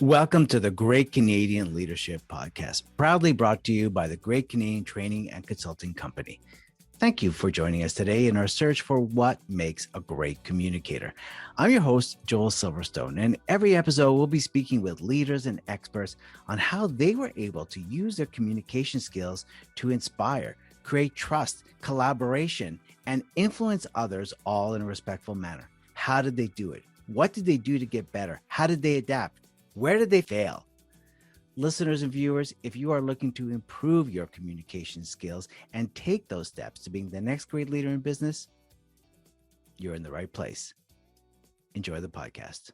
Welcome to the Great Canadian Leadership Podcast, proudly brought to you by the Great Canadian Training and Consulting Company. Thank you for joining us today in our search for what makes a great communicator. I'm your host, Joel Silverstone, and every episode we'll be speaking with leaders and experts on how they were able to use their communication skills to inspire, create trust, collaboration, and influence others all in a respectful manner. How did they do it? What did they do to get better? How did they adapt? Where did they fail? Listeners and viewers, if you are looking to improve your communication skills and take those steps to being the next great leader in business, you're in the right place. Enjoy the podcast.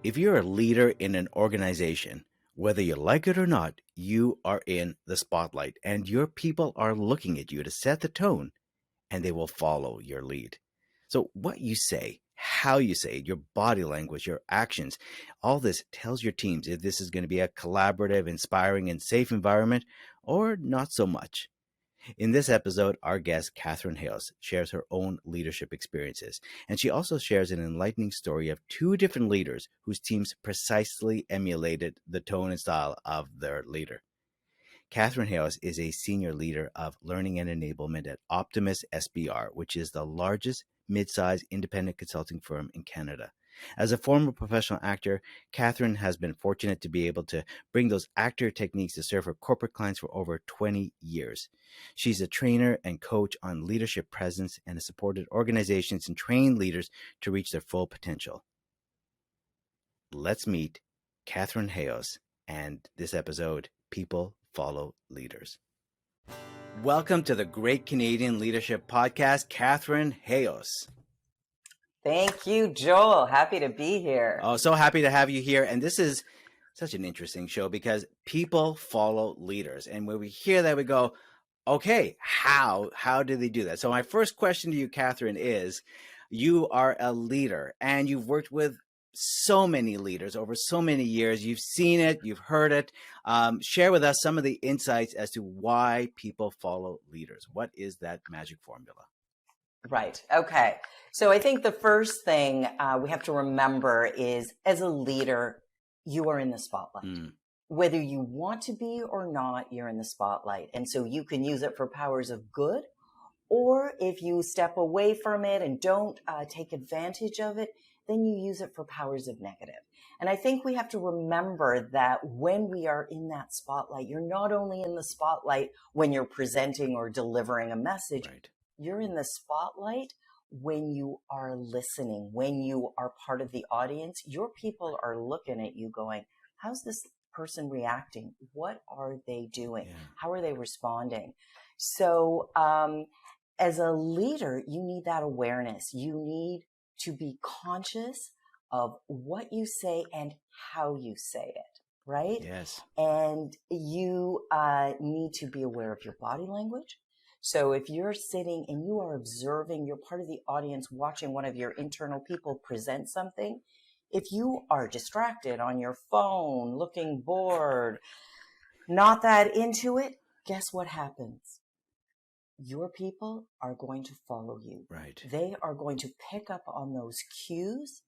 If you're a leader in an organization, whether you like it or not, you are in the spotlight and your people are looking at you to set the tone, and they will follow your lead. So what you say, how you say it, your body language, your actions, all this tells your teams if this is going to be a collaborative, inspiring, and safe environment or not so much. In this episode, our guest, Catherine Hayos, shares her own leadership experiences, and she also shares an enlightening story of two different leaders whose teams precisely emulated the tone and style of their leader. Catherine Hayos is a senior leader of learning and enablement at Optimus SBR, which is the largest mid-sized independent consulting firm in Canada. As a former professional actor, Catherine has been fortunate to be able to bring those actor techniques to serve her corporate clients for over 20 years. She's a trainer and coach on leadership presence and has supported organizations and trained leaders to reach their full potential. Let's meet Catherine Hayos and this episode, People Follow Leaders. Welcome to the Great Canadian Leadership Podcast, Catherine Hayos. Thank you, Joel. Happy to be here. Oh, so happy to have you here. And this is such an interesting show because people follow leaders. And when we hear that, we go, okay, how do they do that? So my first question to you, Catherine, is you are a leader and you've worked with so many leaders over so many years. You've seen it, you've heard it. Share with us some of the insights as to why people follow leaders. What is that magic formula? Right. Okay. So I think the first thing we have to remember is as a leader, you are in the spotlight. Whether you want to be or not, you're in the spotlight. And so you can use it for powers of good, or if you step away from it and don't take advantage of it, then you use it for powers of negative. And I think we have to remember that when we are in that spotlight, you're not only in the spotlight when you're presenting or delivering a message, right. You're in the spotlight when you are listening, when you are part of the audience. Your people are looking at you going, how's this person reacting? What are they doing? Yeah. How are they responding? So as a leader, you need that awareness. You need to be conscious of what you say and how you say it, right? Yes. And you need to be aware of your body language. So if you're sitting and you are observing, you're part of the audience watching one of your internal people present something. If you are distracted on your phone, looking bored, not that into it, guess what happens? Your people are going to follow you. Right. They are going to pick up on those cues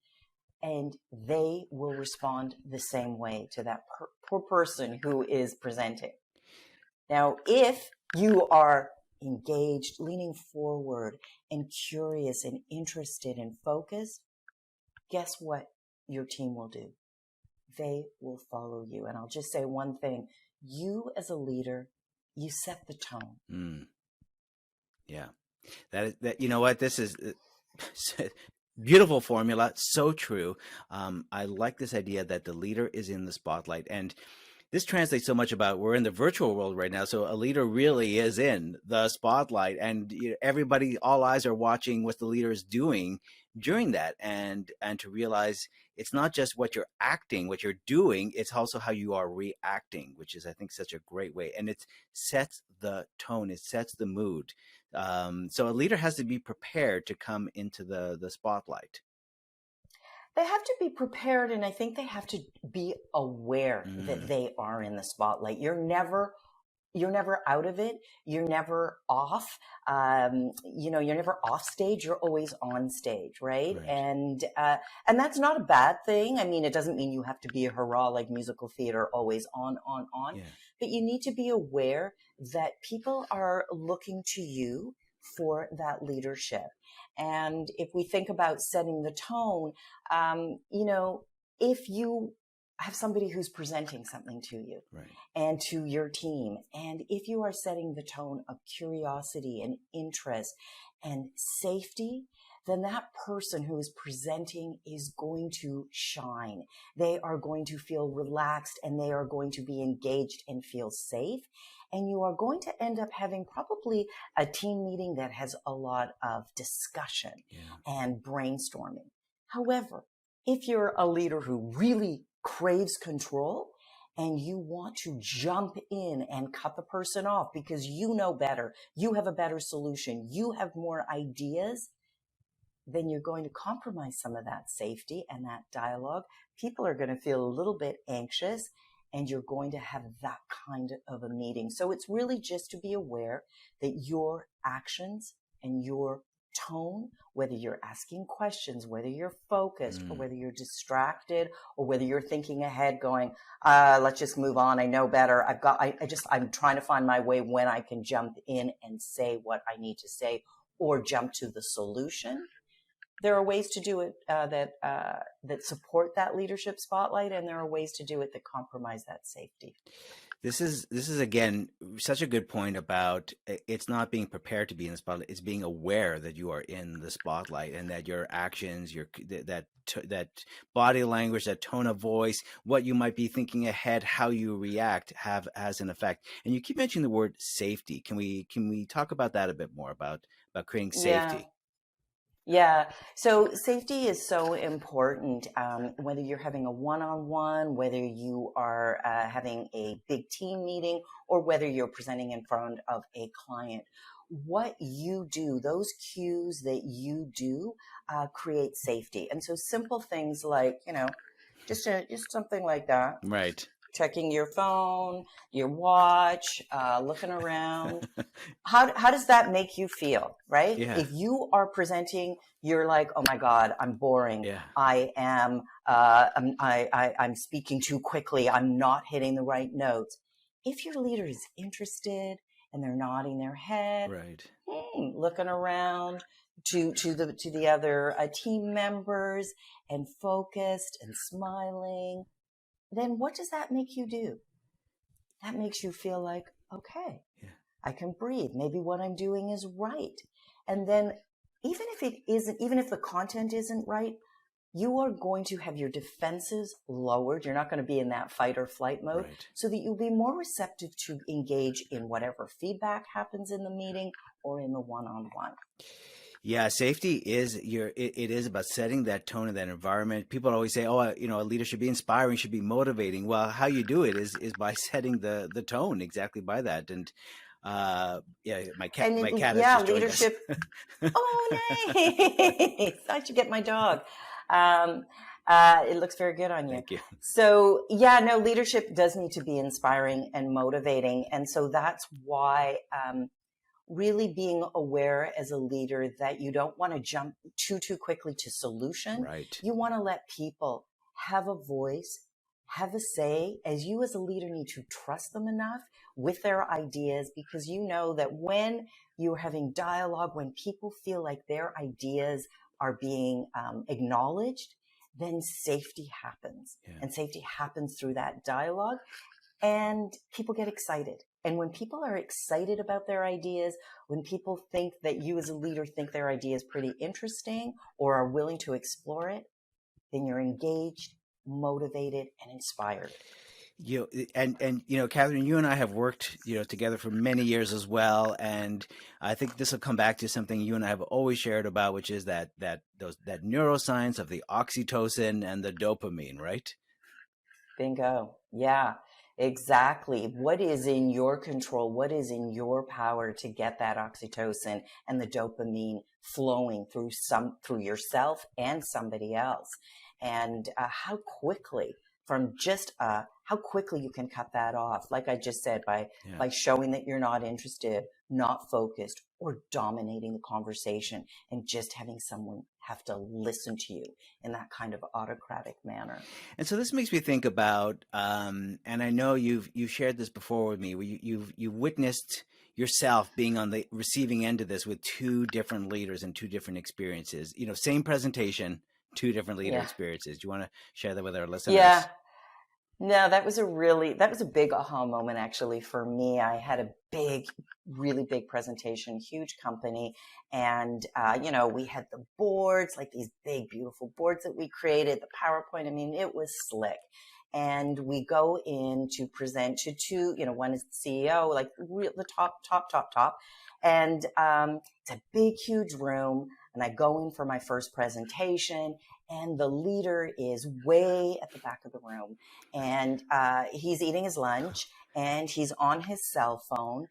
and they will respond the same way to that poor person who is presenting. Now, if you are engaged, leaning forward and curious and interested and focused, guess what your team will do? They will follow you. And I'll just say one thing. You as a leader, you set the tone. Yeah, that you know what, this is beautiful formula, so true. I like this idea that the leader is in the spotlight, and this translates so much about we're in the virtual world right now. So a leader really is in the spotlight, and everybody, all eyes are watching what the leader is doing during that, and to realize it's not just what you're acting, what you're doing, it's also how you are reacting, which is, I think, such a great way. And it sets the tone, it sets the mood. So a leader has to be prepared to come into the spotlight. They have to be prepared, and I think they have to be aware that they are in the spotlight. You're never you're never out of it. You're never off. You're never off stage. You're always on stage, right? And that's not a bad thing. I mean, it doesn't mean you have to be a hurrah like musical theater, always on. Yeah. But you need to be aware that people are looking to you for that leadership. And if we think about setting the tone, if you have somebody who's presenting something to you and to your team, and if you are setting the tone of curiosity and interest and safety, then that person who is presenting is going to shine. They are going to feel relaxed, and they are going to be engaged and feel safe. And you are going to end up having probably a team meeting that has a lot of discussion and brainstorming. However, if you're a leader who really craves control and you want to jump in and cut the person off because you know better, you have a better solution, you have more ideas, then you're going to compromise some of that safety and that dialogue. People are going to feel a little bit anxious, and you're going to have that kind of a meeting. So it's really just to be aware that your actions and your tone, whether you're asking questions, whether you're focused or whether you're distracted or whether you're thinking ahead going, let's just move on. I know better. I'm trying to find my way when I can jump in and say what I need to say or jump to the solution. There are ways to do it that support that leadership spotlight, and there are ways to do it that compromise that safety. This is again such a good point about it's not being prepared to be in the spotlight. It's being aware that you are in the spotlight and that your actions, that body language, that tone of voice, what you might be thinking ahead, how you react has an effect. And you keep mentioning the word safety. Can we talk about that a bit more about creating safety? Yeah. So safety is so important, whether you're having a one-on-one, whether you are having a big team meeting, or whether you're presenting in front of a client. What you do, those cues that you do, create safety. And so simple things like, just something like that. Right. Checking your phone, your watch, looking around. How does that make you feel, right? Yeah. If you are presenting, you're like, oh my God, I'm boring. Yeah. I'm speaking too quickly. I'm not hitting the right notes. If your leader is interested and they're nodding their head, looking around to the other team members and focused and smiling, then what does that make you do? That makes you feel like, okay, I can breathe. Maybe what I'm doing is right. And then even if the content isn't right, you are going to have your defenses lowered. You're not going to be in that fight or flight mode so that you'll be more receptive to engage in whatever feedback happens in the meeting or in the one-on-one. Yeah, safety is it is about setting that tone of that environment. People always say, "Oh, a leader should be inspiring, should be motivating." Well, how you do it is by setting the tone exactly by that. And my cat has just joined leadership. us. Oh, nice! I should get my dog. It looks very good on you. Thank you. So leadership does need to be inspiring and motivating, and so that's why. Really being aware as a leader that you don't want to jump too quickly to solution. Right. You want to let people have a voice, have a say, as you as a leader need to trust them enough with their ideas, because you know that when you're having dialogue, when people feel like their ideas are being acknowledged, then safety happens. And safety happens through that dialogue, and people get excited. And when people are excited about their ideas, when people think that you as a leader think their idea is pretty interesting or are willing to explore it, then you're engaged, motivated, and inspired. Catherine, you and I have worked, together for many years as well. And I think this will come back to something you and I have always shared about, which is that neuroscience of the oxytocin and the dopamine, right? Bingo. Yeah. Exactly. What is in your control? What is in your power to get that oxytocin and the dopamine flowing through yourself and somebody else? And how quickly from just a how quickly you can cut that off. Like I just said, by showing that you're not interested, not focused, or dominating the conversation, and just having someone have to listen to you in that kind of autocratic manner. And so this makes me think about, and I know you've shared this before with me, where you've witnessed yourself being on the receiving end of this with two different leaders and two different experiences. Same presentation, two different leader experiences. Do you want to share that with our listeners? Yeah. No, that was a big aha moment actually for me. I had a really big presentation, huge company. And, we had the boards, like these big, beautiful boards that we created, the PowerPoint. I mean, it was slick. And we go in to present to two, one is the CEO, like the top. And, it's a big, huge room. And I go in for my first presentation, and the leader is way at the back of the room, and he's eating his lunch, and he's on his cell phone.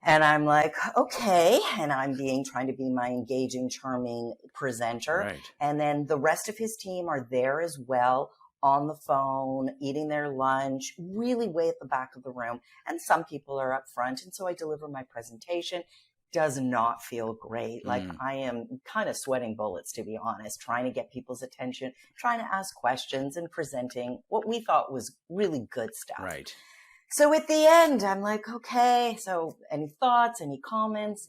And I'm like, okay. And I'm trying to be my engaging, charming presenter. Right. And then the rest of his team are there as well, on the phone, eating their lunch, really way at the back of the room. And some people are up front. And so I deliver my presentation. Does not feel great. Like I am kind of sweating bullets, to be honest, trying to get people's attention, trying to ask questions and presenting what we thought was really good stuff. Right. So at the end, I'm like, okay, so any thoughts, any comments?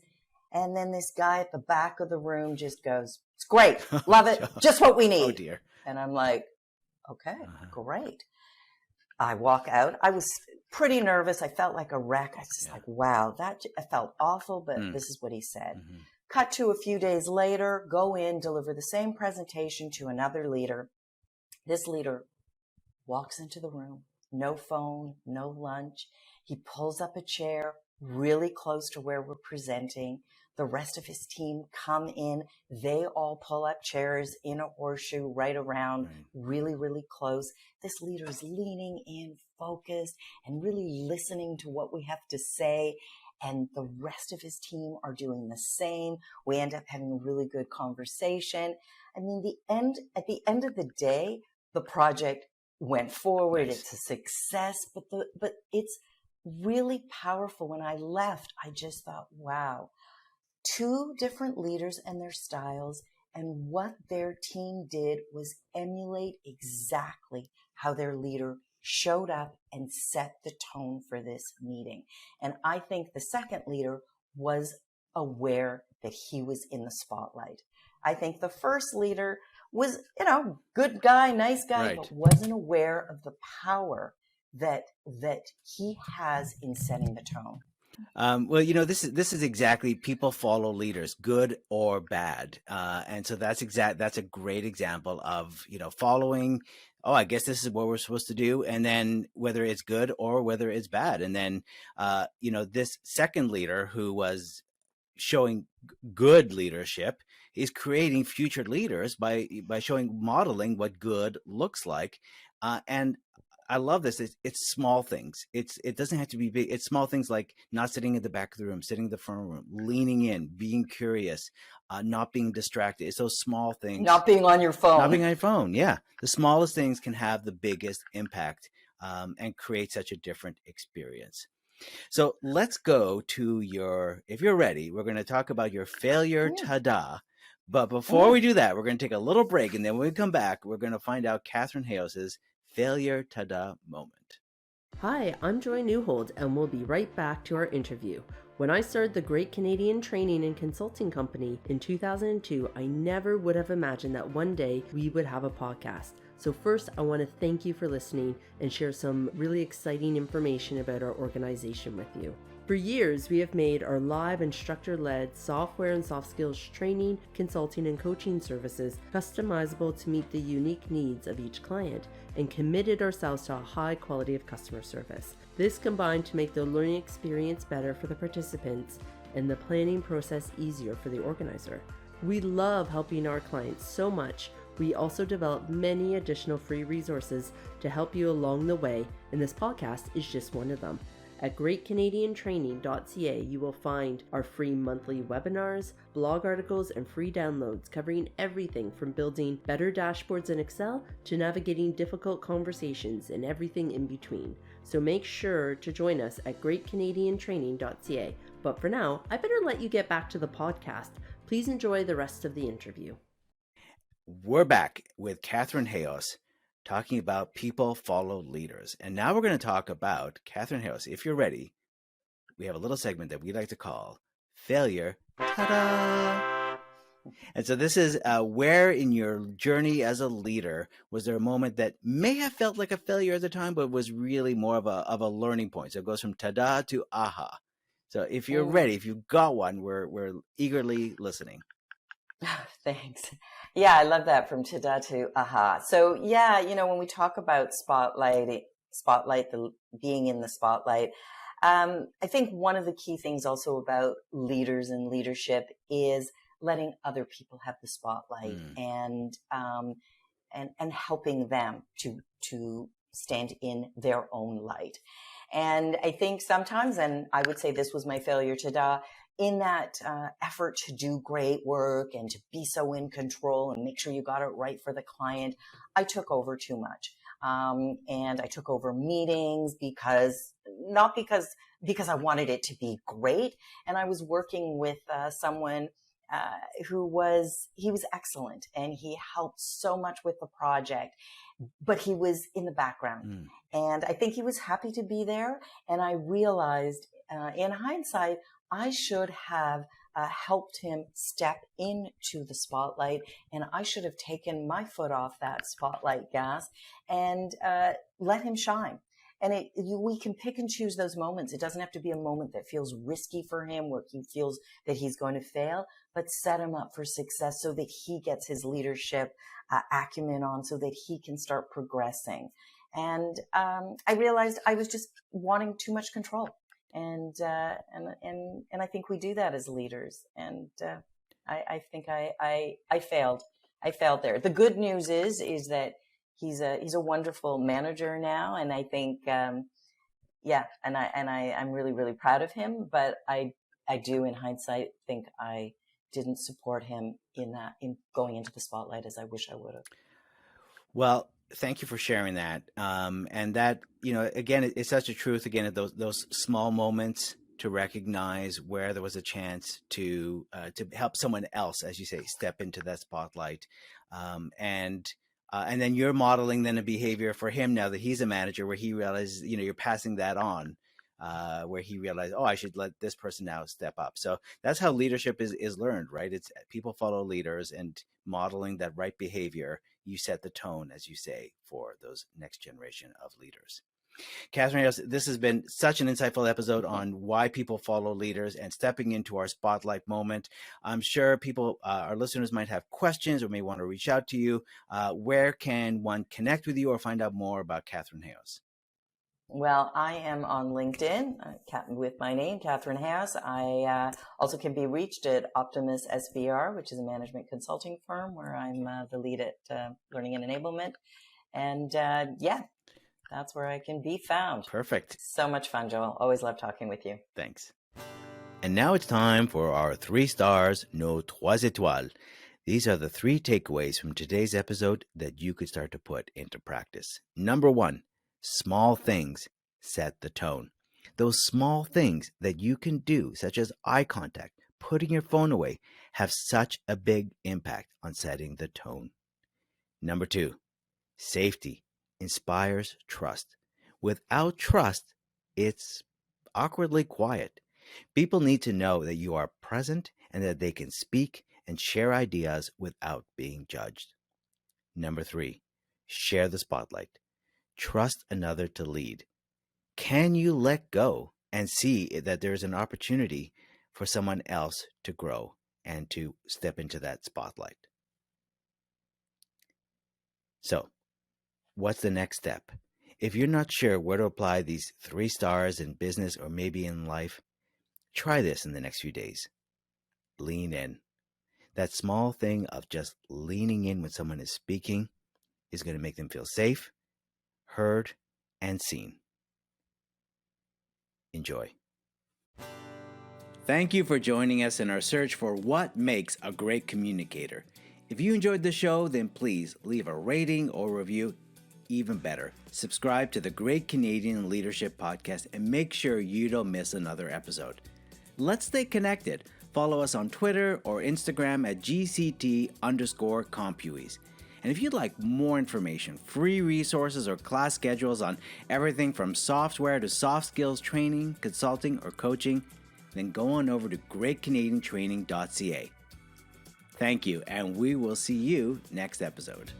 And then this guy at the back of the room just goes, it's great. Love it. Just what we need. Oh, dear. And I'm like, okay, great. I walk out. I was pretty nervous. I felt like a wreck. I was just like, wow, I felt awful, but this is what he said. Mm-hmm. Cut to a few days later, go in, deliver the same presentation to another leader. This leader walks into the room, no phone, no lunch. He pulls up a chair really close to where we're presenting. The rest of his team come in. They all pull up chairs in a horseshoe right around, really, really close. This leader is leaning in, focused, and really listening to what we have to say. And the rest of his team are doing the same. We end up having a really good conversation. I mean, at the end of the day, the project went forward. Nice. It's a success, but it's really powerful. When I left, I just thought, wow. Two different leaders and their styles, and what their team did was emulate exactly how their leader showed up and set the tone for this meeting. And I think the second leader was aware that he was in the spotlight. I think the first leader was, good guy, nice guy, but wasn't aware of the power that he has in setting the tone. This is exactly, people follow leaders, good or bad. And so that's a great example of, following, I guess this is what we're supposed to do. And then whether it's good or whether it's bad. And then, this second leader who was showing good leadership is creating future leaders by modeling what good looks like. And I love this. It's small things. It doesn't have to be big. It's small things like not sitting at the back of the room, sitting in the front room, leaning in, being curious, not being distracted. It's those small things. Not being on your phone. Not being on your phone. Yeah. The smallest things can have the biggest impact and create such a different experience. So let's go to if you're ready, we're going to talk about your failure ta-da. But before we do that, we're going to take a little break. And then when we come back, we're going to find out Catherine Hayos' failure ta-da moment. Hi, I'm Joy Newhold, and we'll be right back to our interview. When I started the Great Canadian Training and Consulting Company in 2002, I never would have imagined that one day we would have a podcast. So first, I want to thank you for listening and share some really exciting information about our organization with you. For years, we have made our live instructor-led software and soft skills training, consulting, and coaching services customizable to meet the unique needs of each client and committed ourselves to a high quality of customer service. This combined to make the learning experience better for the participants and the planning process easier for the organizer. We love helping our clients so much. We also develop many additional free resources to help you along the way, and this podcast is just one of them. At greatcanadiantraining.ca, you will find our free monthly webinars, blog articles, and free downloads covering everything from building better dashboards in Excel to navigating difficult conversations and everything in between. So make sure to join us at greatcanadiantraining.ca. But for now, I better let you get back to the podcast. Please enjoy the rest of the interview. We're back with Catherine Hayos talking about people follow leaders. And now we're going to talk about, Catherine Hayos, if you're ready, we have a little segment that we like to call Failure. Ta-da! And so this is where in your journey as a leader, was there a moment that may have felt like a failure at the time, but was really more of a learning point? So it goes from ta-da to aha. So if you're ready, if you've got one, we're eagerly listening. Thanks. Yeah, I love that, from tada to aha. So yeah, when we talk about being in the spotlight, I think one of the key things also about leaders and leadership is letting other people have the spotlight and helping them to stand in their own light. And I think sometimes, and I would say this was my failure tada, in that effort to do great work and to be so in control and make sure you got it right for the client, I took over too much. And I took over meetings because I wanted it to be great. And I was working with someone he was excellent, and he helped so much with the project, but he was in the background. And I think he was happy to be there. And I realized in hindsight, I should have helped him step into the spotlight, and I should have taken my foot off that spotlight gas and let him shine. And we can pick and choose those moments. It doesn't have to be a moment that feels risky for him, where he feels that he's going to fail, but set him up for success so that he gets his leadership acumen on, so that he can start progressing. And I realized I was just wanting too much control. And I think we do that as leaders. And I think I failed. I failed there. The good news is that he's a wonderful manager now, and I think I'm really, really proud of him. But I do, in hindsight, think I didn't support him in going into the spotlight as I wish I would have. Well, thank you for sharing that. And that, again, it's such a truth, again, those small moments to recognize where there was a chance to help someone else, as you say, step into that spotlight. And then you're modeling then a behavior for him now that he's a manager, where he realizes, you're passing that on, where he realized, oh, I should let this person now step up. So that's how leadership is learned, right? It's people follow leaders, and modeling that right behavior, you set the tone, as you say, for those next generation of leaders. Catherine, this has been such an insightful episode on why people follow leaders and stepping into our spotlight moment. I'm sure people, our listeners, might have questions or may want to reach out to you. Where can one connect with you or find out more about Catherine Hayos? Well, I am on LinkedIn with my name, Katherine Hayes. I also can be reached at Optimus SBR, which is a management consulting firm where I'm the lead at Learning and Enablement. And that's where I can be found. Perfect. So much fun, Joel. Always love talking with you. Thanks. And now it's time for our 3 stars, nos 3 étoiles. These are the 3 takeaways from today's episode that you could start to put into practice. Number 1. Small things set the tone. Those small things that you can do, such as eye contact, putting your phone away, have such a big impact on setting the tone. Number 2, safety inspires trust. Without trust, it's awkwardly quiet. People need to know that you are present and that they can speak and share ideas without being judged. Number 3, share the spotlight. Trust another to lead. Can you let go and see that there's an opportunity for someone else to grow and to step into that spotlight? So, what's the next step? If you're not sure where to apply these 3 stars in business or maybe in life, try this in the next few days. Lean in. That small thing of just leaning in when someone is speaking is going to make them feel safe, heard, and seen. Enjoy. Thank you for joining us in our search for what makes a great communicator. If you enjoyed the show, then please leave a rating or review. Even better, subscribe to the Great Canadian Leadership Podcast and make sure you don't miss another episode. Let's stay connected. Follow us on Twitter or Instagram at GCT_Compues. And if you'd like more information, free resources, or class schedules on everything from software to soft skills training, consulting, or coaching, then go on over to greatcanadiantraining.ca. Thank you, and we will see you next episode.